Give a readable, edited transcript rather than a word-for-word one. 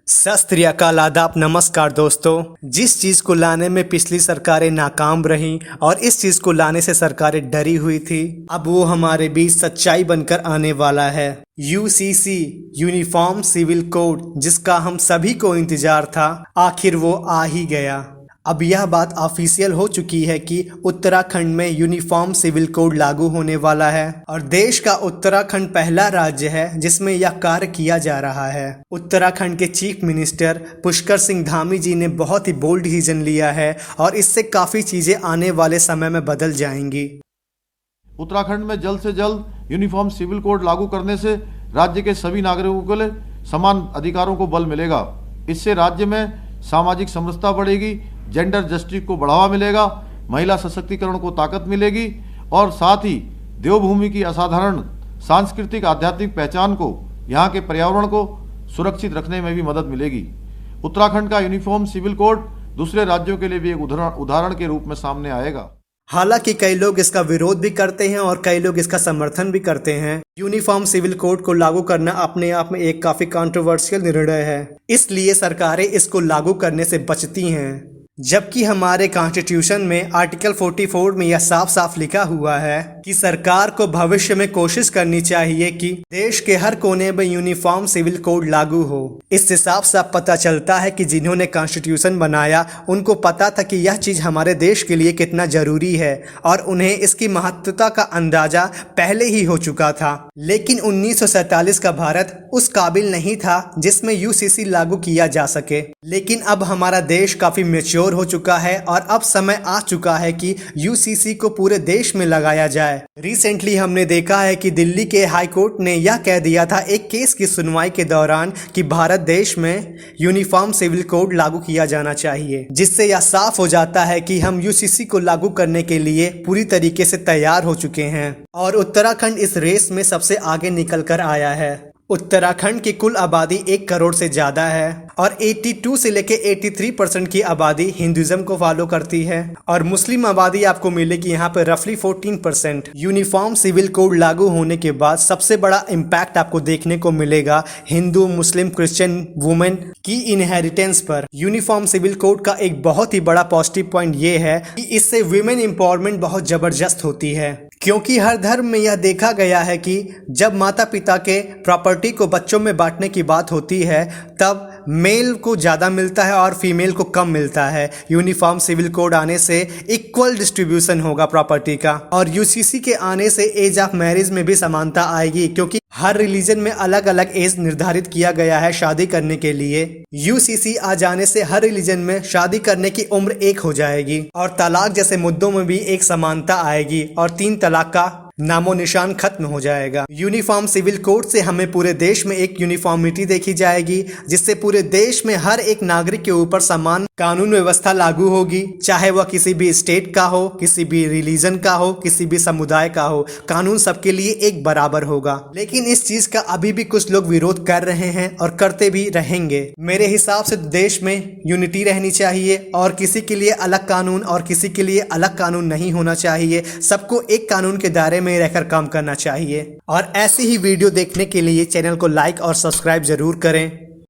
सत श्री अकाल, आदाब, नमस्कार दोस्तों। जिस चीज़ को लाने में पिछली सरकारें नाकाम रहीं और इस चीज़ को लाने से सरकारें डरी हुई थी, अब वो हमारे बीच सच्चाई बनकर आने वाला है। यूसीसी यूनिफॉर्म सिविल कोड, जिसका हम सभी को इंतजार था, आखिर वो आ ही गया। अब यह बात ऑफिशियल हो चुकी है कि उत्तराखंड में यूनिफॉर्म सिविल कोड लागू होने वाला है और देश का उत्तराखंड पहला राज्य है जिसमें यह कार्य किया जा रहा है। उत्तराखंड के चीफ मिनिस्टर पुष्कर सिंह धामी जी ने बहुत ही बोल्ड डिसीजन लिया है और इससे काफ़ी चीज़ें आने वाले समय में बदल जाएंगी। उत्तराखंड में जल्द से जल्द यूनिफॉर्म सिविल कोड लागू करने से राज्य के सभी नागरिकों के लिए समान अधिकारों को बल मिलेगा। इससे राज्य में सामाजिक समरसता बढ़ेगी, जेंडर जस्टिस को बढ़ावा मिलेगा, महिला सशक्तिकरण को ताकत मिलेगी और साथ ही देवभूमि की असाधारण सांस्कृतिक आध्यात्मिक पहचान को, यहाँ के पर्यावरण को सुरक्षित रखने में भी मदद मिलेगी। उत्तराखंड का यूनिफॉर्म सिविल कोड दूसरे राज्यों के लिए भी एक उदाहरण के रूप में सामने आएगा। हालांकि कई लोग इसका विरोध भी करते हैं और कई लोग इसका समर्थन भी करते हैं। यूनिफॉर्म सिविल कोड को लागू करना अपने आप में एक काफी कंट्रोवर्शियल निर्णय है, इसलिए सरकारें इसको लागू करने से बचती हैं। जबकि हमारे कॉन्स्टिट्यूशन में आर्टिकल 44 में यह साफ साफ लिखा हुआ है कि सरकार को भविष्य में कोशिश करनी चाहिए कि देश के हर कोने में यूनिफॉर्म सिविल कोड लागू हो। इससे साफ साफ पता चलता है कि जिन्होंने कॉन्स्टिट्यूशन बनाया उनको पता था कि यह चीज़ हमारे देश के लिए कितना जरूरी है और उन्हें इसकी महत्वता का अंदाजा पहले ही हो चुका था। लेकिन 1947 का भारत उस काबिल नहीं था जिसमें यूसीसी लागू किया जा सके। लेकिन अब हमारा देश काफी मैच्योर हो चुका है और अब समय आ चुका है कि यूसीसी को पूरे देश में लगाया जाए। रिसेंटली हमने देखा है कि दिल्ली के हाई कोर्ट ने यह कह दिया था एक केस की सुनवाई के दौरान कि भारत देश में यूनिफॉर्म सिविल कोड लागू किया जाना चाहिए, जिससे यह साफ हो जाता है कि हम यूसीसी को लागू करने के लिए पूरी तरीके से तैयार हो चुके हैं और उत्तराखंड इस रेस में सबसे आगे निकल कर आया है। उत्तराखंड की कुल आबादी 1 करोड़ से ज़्यादा है और 82 से लेकर 83% की आबादी हिंदुज़म को फॉलो करती है और मुस्लिम आबादी आपको मिलेगी यहाँ पे रफली 14%। यूनिफॉर्म सिविल कोड लागू होने के बाद सबसे बड़ा इम्पैक्ट आपको देखने को मिलेगा हिंदू, मुस्लिम, क्रिश्चियन वुमेन की इनहेरिटेंस पर। यूनिफॉर्म सिविल कोड का एक बहुत ही बड़ा पॉजिटिव पॉइंट ये है कि इससे वुमेन एम्पावरमेंट बहुत ज़बरदस्त होती है, क्योंकि हर धर्म में यह देखा गया है कि जब माता पिता के प्रॉपर्टी को बच्चों में बांटने की बात होती है तब मेल को ज़्यादा मिलता है और फीमेल को कम मिलता है। यूनिफॉर्म सिविल कोड आने से इक्वल डिस्ट्रीब्यूशन होगा प्रॉपर्टी का और यूसीसी के आने से एज ऑफ मैरिज में भी समानता आएगी, क्योंकि हर रिलीजन में अलग अलग एज निर्धारित किया गया है शादी करने के लिए। यूसीसी आ जाने से हर रिलीजन में शादी करने की उम्र 1 हो जाएगी और तलाक जैसे मुद्दों में भी एक समानता आएगी और 3 तलाक का नामो निशान खत्म हो जाएगा। यूनिफॉर्म सिविल कोड से हमें पूरे देश में एक यूनिफॉर्मिटी देखी जाएगी, जिससे पूरे देश में हर एक नागरिक के ऊपर समान कानून व्यवस्था लागू होगी, चाहे वह किसी भी स्टेट का हो, किसी भी रिलीजन का हो, किसी भी समुदाय का हो। कानून सबके लिए एक बराबर होगा। लेकिन इस चीज का अभी भी कुछ लोग विरोध कर रहे हैं और करते भी रहेंगे। मेरे हिसाब से देश में यूनिटी रहनी चाहिए और किसी के लिए अलग कानून और किसी के लिए अलग कानून नहीं होना चाहिए। सबको एक कानून के दायरे में रहकर काम करना चाहिए और ऐसी ही वीडियो देखने के लिए चैनल को लाइक और सब्सक्राइब जरूर करें।